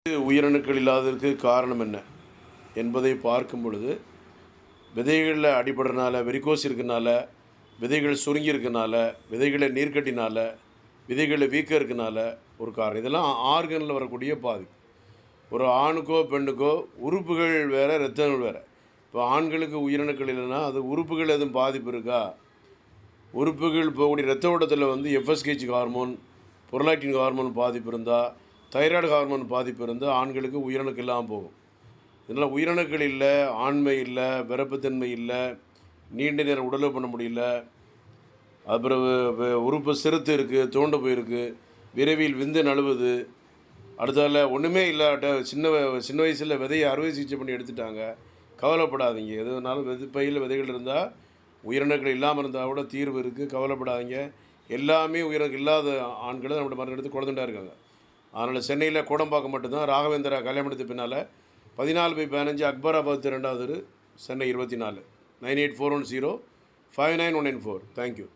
உயிரணுக்கள் இல்லாததற்கு காரணம் என்ன என்பதை பார்க்கும் பொழுது, விதைகளில் அடிபடுறனால, வெரிகோஸ் இருக்கனால, விதைகள் சுருங்கி இருக்கனால, விதைகளில் நீர்க்கட்டினால, விதைகளில் வீக்கம் இருக்கனால ஒரு காரணம். இதெல்லாம் ஆர்கனில் வரக்கூடிய பாதிப்பு. ஒரு ஆணுக்கோ பெண்ணுக்கோ உறுப்புகள் வேறு, இரத்தங்கள் வேறு. இப்போ ஆண்களுக்கு உயிரணுக்கள் இல்லைன்னா அது உறுப்புகள் எதுவும் பாதிப்பு இருக்கா? உறுப்புகள் போகக்கூடிய இரத்த ஓட்டத்தில் எஃப்எஸ்ஹெச் ஹார்மோன், புரொலாக்டின் ஹார்மோன் பாதிப்பு இருந்தால், தைராய்டு ஹார்மோன் பாதிப்பு இருந்தால் ஆண்களுக்கு உயிரணுக்கள் இல்லாமல் போகும். இதனால் உயிரணுக்கள் இல்லை, ஆண்மை இல்லை, விருப்பத்தன்மை இல்லை, நீண்ட நேரம் உடலுறவு பண்ண முடியல, அப்புறம் உறுப்பு சிறுத்து இருக்குது, தோண்டு போயிருக்கு, விரைவில் விந்து நழுவுது, அடுத்தால ஒன்றுமே இல்லாட்ட சின்ன வயசில் விதையை அறுவை சிகிச்சை பண்ணி எடுத்துட்டாங்க. கவலைப்படாதீங்க. எதுனாலும் பையில் விதைகள் இருந்தால், உயிரணுக்கள் இல்லாமல் இருந்தால் கூட தீர்வு இருக்குது. கவலைப்படாதீங்க. எல்லாமே உயிரணுக்கள் இல்லாத ஆண்களை நம்மகிட்ட மருந்து எடுத்து குழந்தைண்டா இருக்காங்க. அதனால் சென்னையில் கோடம்பாக்கம் மட்டும்தான் ராகவேந்திரா கல்யாணத்துக்கு பின்னால் 14/15 அக்பராபாத் 2வது தெரு, சென்னை 24, 9841059194. தேங்க்யூ.